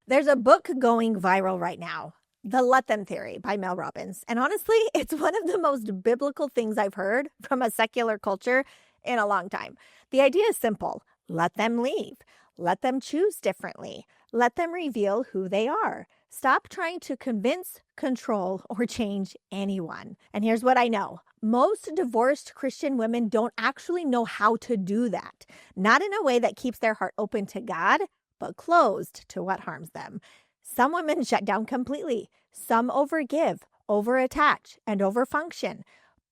There's a book going viral right now, The Let Them Theory by Mel Robbins. And honestly, it's one of the most biblical things I've heard from a secular culture in a long time. The idea is simple. Let them leave. Let them choose differently. Let them reveal who they are. Stop trying to convince, control, or change anyone. And here's what I know. Most divorced Christian women don't actually know how to do that. Not in a way that keeps their heart open to God, but closed to what harms them. Some women shut down completely. Some overgive, overattach, and overfunction.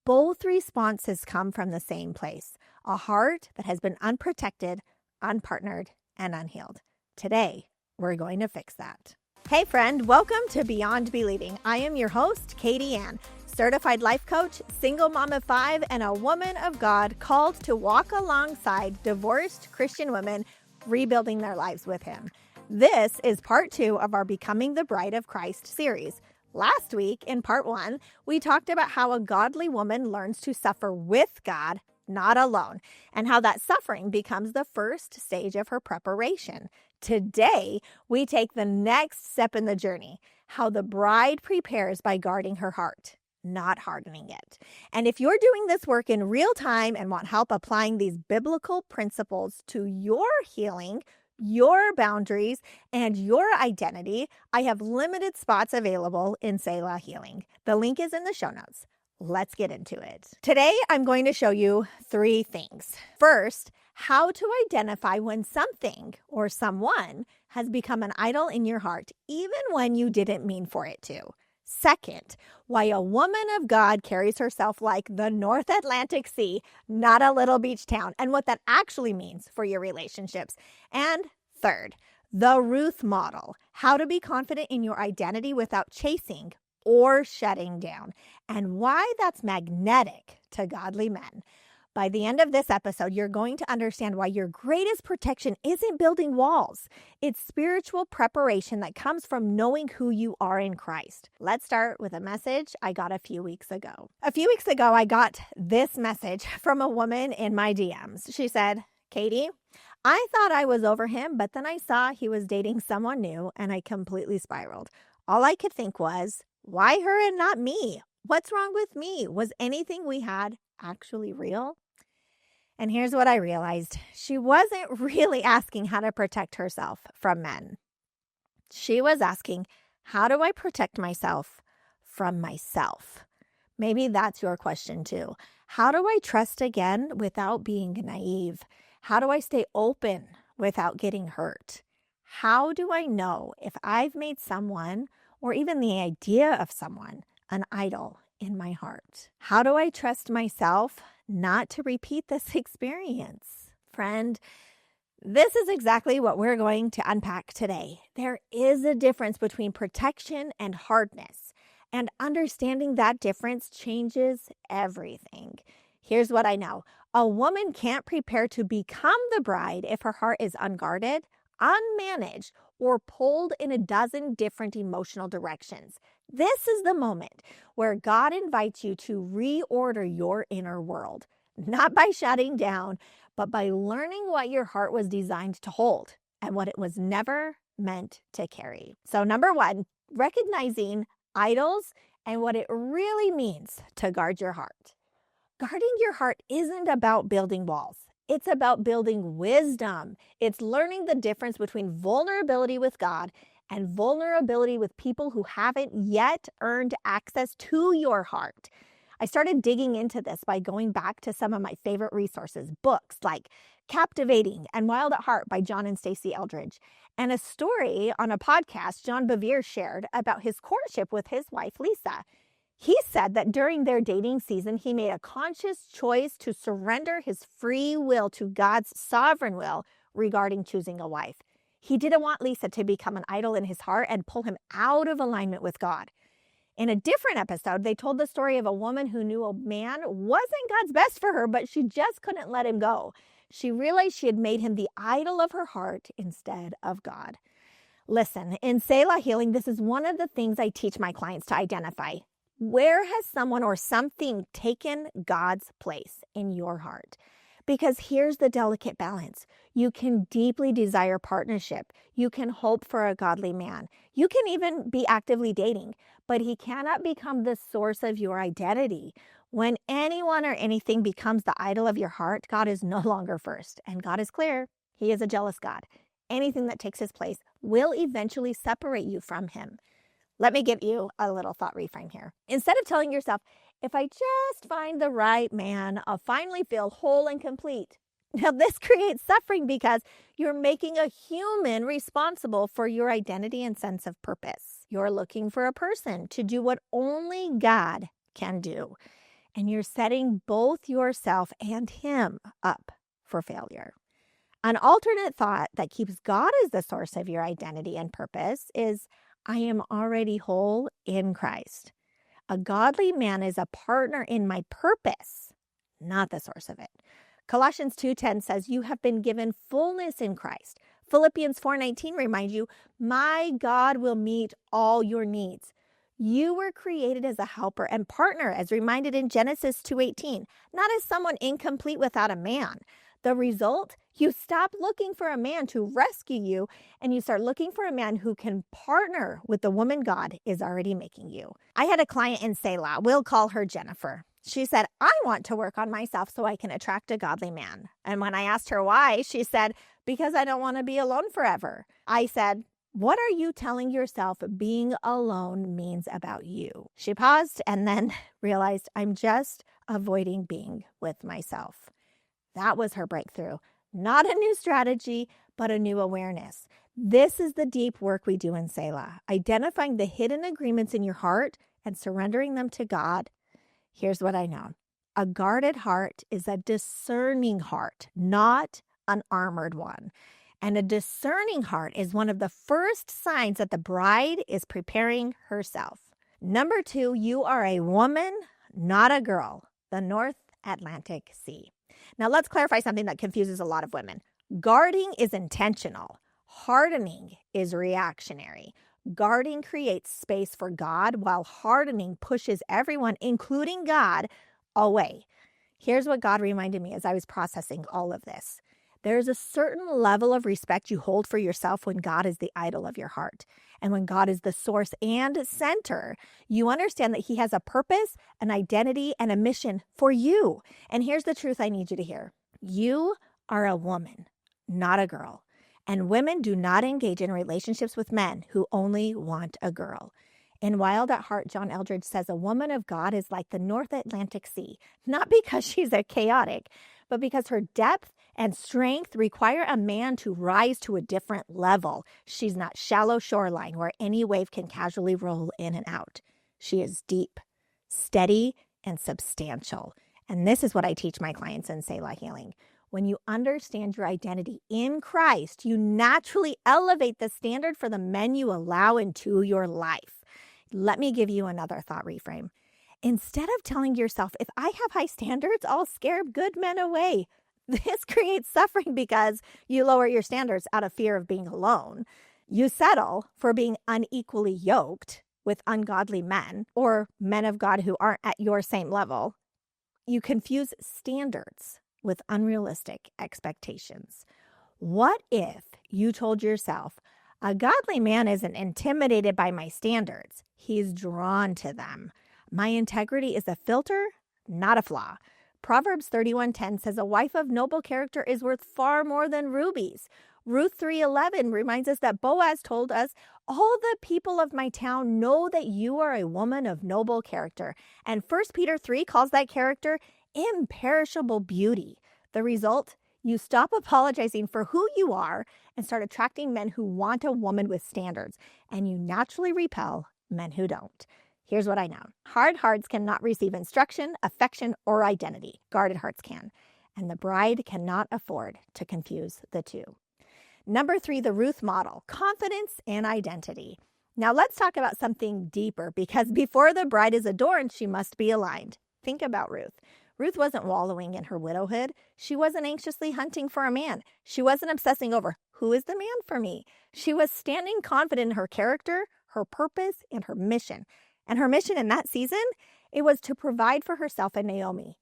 Both responses come from the same place, a heart that has been unprotected, unpartnered, and unhealed. Today, we're going to fix that. Hey friend, welcome to Beyond Believing. I am your host, Katie Ann, certified life coach, single mom of 5, and a woman of God called to walk alongside divorced Christian women rebuilding their lives with Him. This is part 2 of our Becoming the Bride of Christ series. Last week, in part 1, we talked about how a godly woman learns to suffer with God, not alone, and how that suffering becomes the first stage of her preparation. Today, we take the next step in the journey, how the bride prepares by guarding her heart, not hardening it. And if you're doing this work in real time and want help applying these biblical principles to your healing, your boundaries, and your identity, I have limited spots available in Selah Healing. The link is in the show notes. Let's get into it. Today, I'm going to show you 3 things. First, how to identify when something or someone has become an idol in your heart, even when you didn't mean for it to. Second, why a woman of God carries herself like the North Atlantic Sea, not a little beach town, and what that actually means for your relationships. And third, the Ruth model, how to be confident in your identity without chasing or shutting down, and why that's magnetic to godly men. By the end of this episode, you're going to understand why your greatest protection isn't building walls. It's spiritual preparation that comes from knowing who you are in Christ. Let's start with a message I got a few weeks ago. A few weeks ago, I got this message from a woman in my DMs. She said, Katie, I thought I was over him, but then I saw he was dating someone new and I completely spiraled. All I could think was, why her and not me? What's wrong with me? Was anything we had actually real? And here's what I realized. She wasn't really asking how to protect herself from men. She was asking, how do I protect myself from myself? Maybe that's your question too. How do I trust again without being naive? How do I stay open without getting hurt? How do I know if I've made someone, or even the idea of someone, an idol in my heart? How do I trust myself not to repeat this experience? Friend, this is exactly what we're going to unpack today. There is a difference between protection and hardness, and understanding that difference changes everything. Here's what I know. A woman can't prepare to become the bride if her heart is unguarded, unmanaged, or pulled in a dozen different emotional directions. This is the moment where God invites you to reorder your inner world, not by shutting down, but by learning what your heart was designed to hold and what it was never meant to carry. So number 1, recognizing idols and what it really means to guard your heart. Guarding your heart isn't about building walls. It's about building wisdom. It's learning the difference between vulnerability with God and vulnerability with people who haven't yet earned access to your heart. I started digging into this by going back to some of my favorite resources, books like Captivating and Wild at Heart by John and Stacey Eldridge, and a story on a podcast John Bevere shared about his courtship with his wife, Lisa. He said that during their dating season, he made a conscious choice to surrender his free will to God's sovereign will regarding choosing a wife. He didn't want Lisa to become an idol in his heart and pull him out of alignment with God. In a different episode, they told the story of a woman who knew a man wasn't God's best for her, but she just couldn't let him go. She realized she had made him the idol of her heart instead of God. Listen, in Selah Healing, this is one of the things I teach my clients to identify. Where has someone or something taken God's place in your heart? Because here's the delicate balance. You can deeply desire partnership. You can hope for a godly man. You can even be actively dating, but he cannot become the source of your identity. When anyone or anything becomes the idol of your heart, God is no longer first. And God is clear. He is a jealous God. Anything that takes his place will eventually separate you from him. Let me give you a little thought reframe here. Instead of telling yourself, if I just find the right man, I'll finally feel whole and complete. Now, this creates suffering because you're making a human responsible for your identity and sense of purpose. You're looking for a person to do what only God can do. And you're setting both yourself and him up for failure. An alternate thought that keeps God as the source of your identity and purpose is, I am already whole in Christ. A godly man is a partner in my purpose, not the source of it. Colossians 2:10 says, you have been given fullness in Christ. Philippians 4:19 reminds you, my God will meet all your needs. You were created as a helper and partner, as reminded in Genesis 2:18, not as someone incomplete without a man. The result, you stop looking for a man to rescue you and you start looking for a man who can partner with the woman God is already making you. I had a client in Selah. We'll call her Jennifer. She said, I want to work on myself so I can attract a godly man. And when I asked her why, she said, because I don't want to be alone forever. I said, what are you telling yourself being alone means about you? She paused and then realized, I'm just avoiding being with myself. That was her breakthrough. Not a new strategy, but a new awareness. This is the deep work we do in Selah, identifying the hidden agreements in your heart and surrendering them to God. Here's what I know. A guarded heart is a discerning heart, not an armored one. And a discerning heart is one of the first signs that the bride is preparing herself. Number 2, you are a woman, not a girl. The North Atlantic Sea. Now, let's clarify something that confuses a lot of women. Guarding is intentional. Hardening is reactionary. Guarding creates space for God, while hardening pushes everyone, including God, away. Here's what God reminded me as I was processing all of this. There's a certain level of respect you hold for yourself when God is the idol of your heart. And when God is the source and center, you understand that he has a purpose, an identity, and a mission for you. And here's the truth I need you to hear. You are a woman, not a girl. And women do not engage in relationships with men who only want a girl. In Wild at Heart, John Eldredge says a woman of God is like the North Atlantic Sea, not because she's a chaotic, but because her depth and strength require a man to rise to a different level. She's not shallow shoreline where any wave can casually roll in and out. She is deep, steady, and substantial. And this is what I teach my clients in Selah Healing. When you understand your identity in Christ, you naturally elevate the standard for the men you allow into your life. Let me give you another thought reframe. Instead of telling yourself, if I have high standards, I'll scare good men away. This creates suffering because you lower your standards out of fear of being alone. You settle for being unequally yoked with ungodly men or men of God who aren't at your same level. You confuse standards with unrealistic expectations. What if you told yourself, a godly man isn't intimidated by my standards. He's drawn to them. My integrity is a filter, not a flaw. Proverbs 31:10 says a wife of noble character is worth far more than rubies. Ruth 3:11 reminds us that Boaz told us, all the people of my town know that you are a woman of noble character. And 1 Peter 3 calls that character imperishable beauty. The result? You stop apologizing for who you are and start attracting men who want a woman with standards. And you naturally repel men who don't. Here's what I know. Hard hearts cannot receive instruction, affection, or identity. Guarded hearts can. And the bride cannot afford to confuse the two. Number 3, the Ruth model, confidence and identity. Now let's talk about something deeper, because before the bride is adorned, she must be aligned. Think about Ruth. Ruth wasn't wallowing in her widowhood. She wasn't anxiously hunting for a man. She wasn't obsessing over, who is the man for me? She was standing confident in her character, her purpose, and her mission. And her mission in that season, it was to provide for herself and Naomi,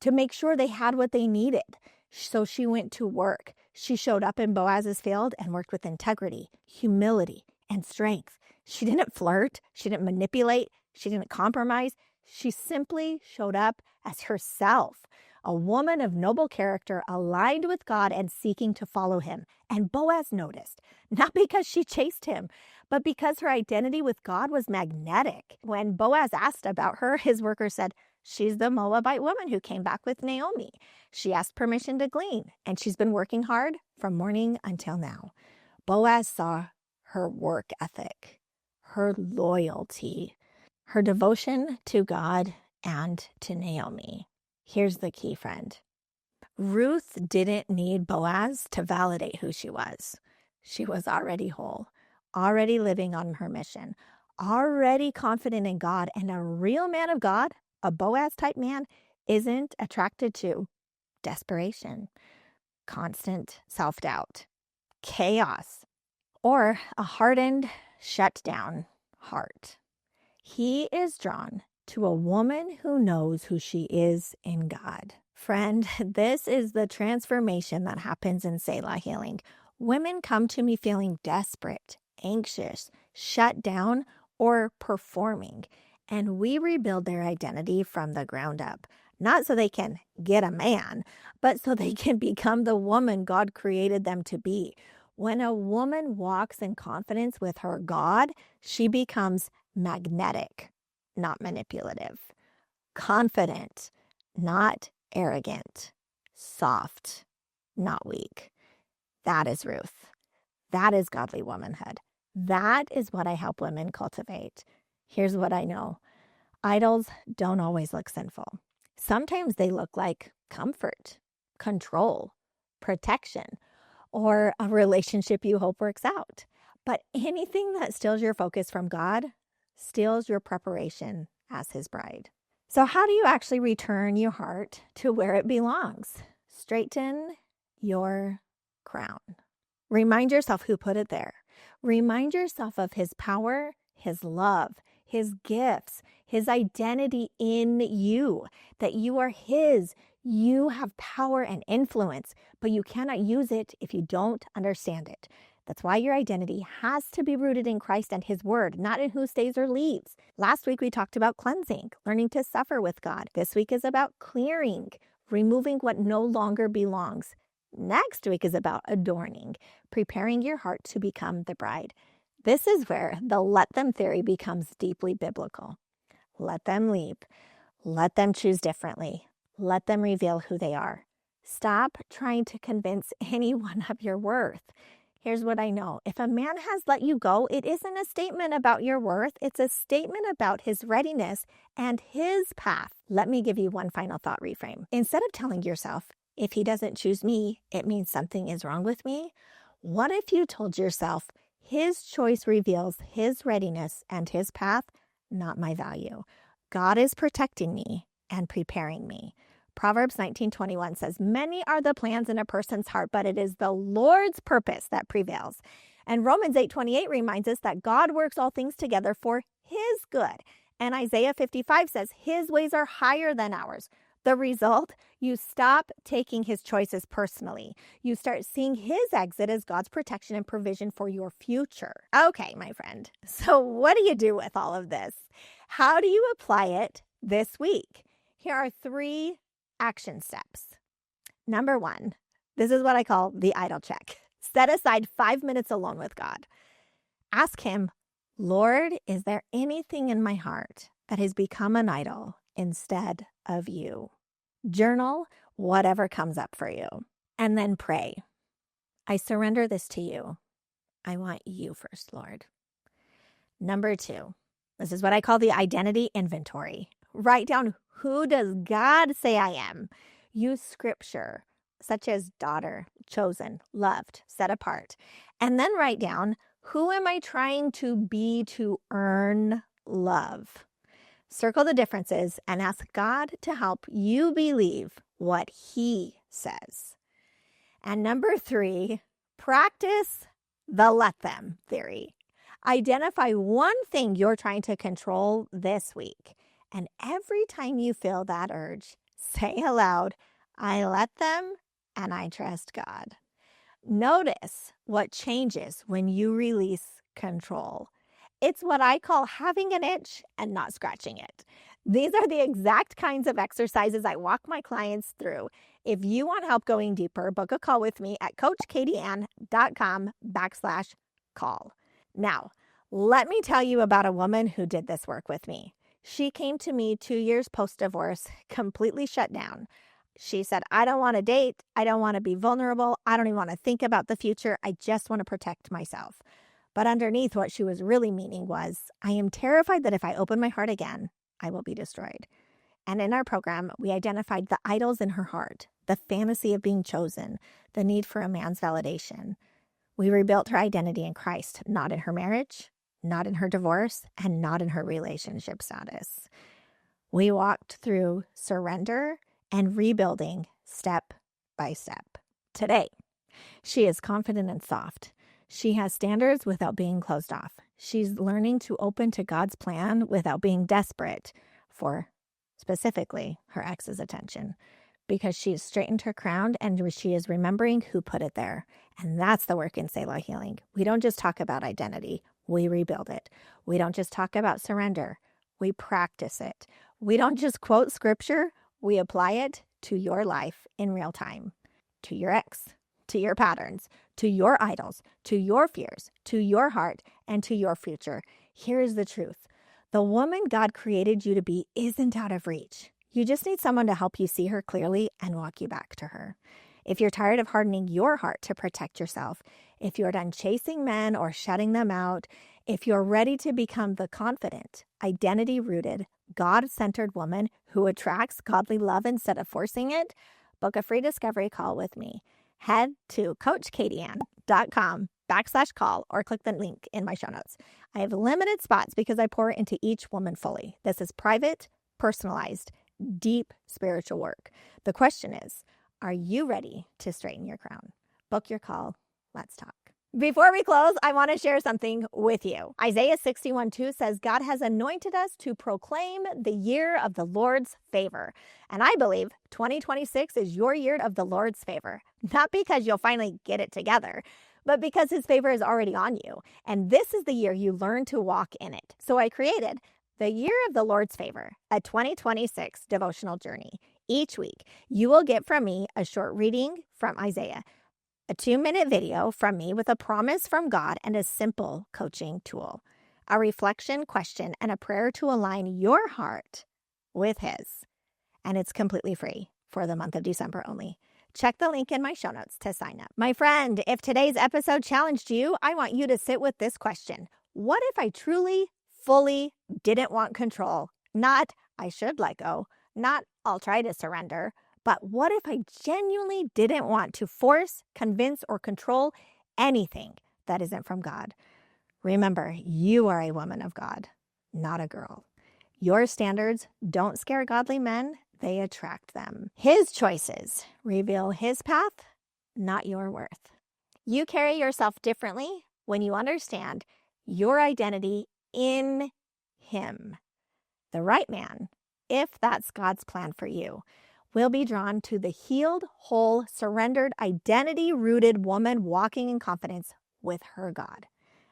to make sure they had what they needed. So she went to work. She showed up in Boaz's field and worked with integrity, humility, and strength. She didn't flirt. She didn't manipulate. She didn't compromise. She simply showed up as herself, a woman of noble character, aligned with God and seeking to follow him. And Boaz noticed, not because she chased him, but because her identity with God was magnetic. When Boaz asked about her, his worker said, "She's the Moabite woman who came back with Naomi. She asked permission to glean, and she's been working hard from morning until now." Boaz saw her work ethic, her loyalty, her devotion to God and to Naomi. Here's the key, friend. Ruth didn't need Boaz to validate who she was. She was already whole, already living on her mission, already confident in God. And a real man of God, a Boaz-type man, isn't attracted to desperation, constant self-doubt, chaos, or a hardened, shut down heart. He is drawn to a woman who knows who she is in God. Friend, this is the transformation that happens in Selah Healing. Women come to me feeling desperate, anxious, shut down, or performing, and we rebuild their identity from the ground up. Not so they can get a man, but so they can become the woman God created them to be. When a woman walks in confidence with her God, she becomes magnetic, not manipulative, confident, not arrogant, soft, not weak. That is Ruth. That is godly womanhood. That is what I help women cultivate. Here's what I know. Idols don't always look sinful. Sometimes they look like comfort, control, protection, or a relationship you hope works out. But anything that steals your focus from God steals your preparation as his bride. So how do you actually return your heart to where it belongs? Straighten your crown. Remind yourself who put it there. Remind yourself of his power, his love, his gifts, his identity in you, that you are his. You have power and influence, but you cannot use it if you don't understand it. That's why your identity has to be rooted in Christ and his word, not in who stays or leaves. Last week, we talked about cleansing, learning to suffer with God. This week is about clearing, removing what no longer belongs. Next week is about adorning, preparing your heart to become the bride. This is where the let them theory becomes deeply biblical. Let them leap. Let them choose differently. Let them reveal who they are. Stop trying to convince anyone of your worth. Here's what I know. If a man has let you go, it isn't a statement about your worth. It's a statement about his readiness and his path. Let me give you one final thought reframe. Instead of telling yourself, if he doesn't choose me, it means something is wrong with me. What if you told yourself, his choice reveals his readiness and his path, not my value. God is protecting me and preparing me. Proverbs 19:21 says, "Many are the plans in a person's heart, but it is the Lord's purpose that prevails." And Romans 8:28 reminds us that God works all things together for his good. And Isaiah 55 says, his ways are higher than ours. The result, you stop taking his choices personally. You start seeing his exit as God's protection and provision for your future. Okay, my friend. So what do you do with all of this? How do you apply it this week? Here are 3 action steps. Number 1, this is what I call the idol check. Set aside 5 minutes alone with God. Ask him, Lord, is there anything in my heart that has become an idol instead of you? Journal whatever comes up for you. And then pray. I surrender this to you. I want you first, Lord. Number 2, this is what I call the identity inventory. Write down, who does God say I am? Use scripture such as daughter, chosen, loved, set apart. And then write down, who am I trying to be to earn love? Circle the differences and ask God to help you believe what he says. And number 3, practice the let them theory. Identify one thing you're trying to control this week. And every time you feel that urge, say aloud, I let them and I trust God. Notice what changes when you release control. It's what I call having an itch and not scratching it. These are the exact kinds of exercises I walk my clients through. If you want help going deeper, book a call with me at coachkatieann.com/call. Now, let me tell you about a woman who did this work with me. She came to me 2 years post-divorce, completely shut down. She said, I don't want to date. I don't want to be vulnerable. I don't even want to think about the future. I just want to protect myself. But underneath what she was really meaning was, I am terrified that if I open my heart again, I will be destroyed. And in our program, we identified the idols in her heart, the fantasy of being chosen, the need for a man's validation. We rebuilt her identity in Christ, not in her marriage, not in her divorce, and not in her relationship status. We walked through surrender and rebuilding step by step. Today, she is confident and soft. She has standards without being closed off. She's learning to open to God's plan without being desperate for, specifically, her ex's attention, because she's straightened her crown and she is remembering who put it there. And that's the work in Selah Healing. We don't just talk about identity, we rebuild it. We don't just talk about surrender, we practice it. We don't just quote scripture, we apply it to your life in real time, to your ex, to your patterns, to your idols, to your fears, to your heart, and to your future. Here's the truth. The woman God created you to be isn't out of reach. You just need someone to help you see her clearly and walk you back to her. If you're tired of hardening your heart to protect yourself, if you're done chasing men or shutting them out, if you're ready to become the confident, identity-rooted, God-centered woman who attracts godly love instead of forcing it, book a free discovery call with me. Head to coachkatieann.com/call or click the link in my show notes. I have limited spots because I pour into each woman fully. This is private, personalized, deep spiritual work. The question is, are you ready to straighten your crown? Book your call. Let's talk. Before we close, I want to share something with you. Isaiah 61:2 says, God has anointed us to proclaim the year of the Lord's favor. And I believe 2026 is your year of the Lord's favor. Not because you'll finally get it together, but because his favor is already on you. And this is the year you learn to walk in it. So I created the Year of the Lord's Favor, a 2026 devotional journey. Each week, you will get from me a short reading from Isaiah, a 2-minute video from me with a promise from God and a simple coaching tool, a reflection question, and a prayer to align your heart with his. And it's completely free for the month of December only. Check the link in my show notes to sign up. My friend, if today's episode challenged you, I want you to sit with this question. What if I truly, fully didn't want control? Not, I should let go. Not, I'll try to surrender. But what if I genuinely didn't want to force, convince, or control anything that isn't from God? Remember, you are a woman of God, not a girl. Your standards don't scare godly men, they attract them. His choices reveal his path, not your worth. You carry yourself differently when you understand your identity in him. The right man, if that's God's plan for you, will be drawn to the healed, whole, surrendered, identity-rooted woman walking in confidence with her God.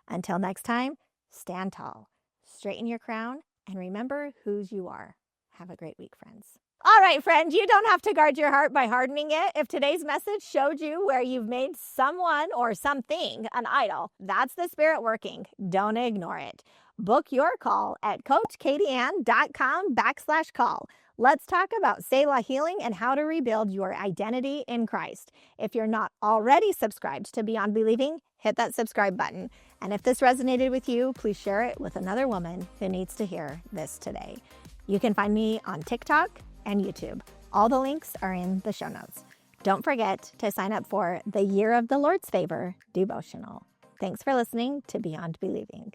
Until next time, stand tall, straighten your crown, and remember whose you are. Have a great week, friends. All right, friend, you don't have to guard your heart by hardening it. If today's message showed you where you've made someone or something an idol, that's the Spirit working. Don't ignore it. Book your call at coachkatieann.com/call. Let's talk about Selah Healing and how to rebuild your identity in Christ. If you're not already subscribed to Beyond Believing, hit that subscribe button. And if this resonated with you, please share it with another woman who needs to hear this today. You can find me on TikTok and YouTube. All the links are in the show notes. Don't forget to sign up for the Year of the Lord's Favor devotional. Thanks for listening to Beyond Believing.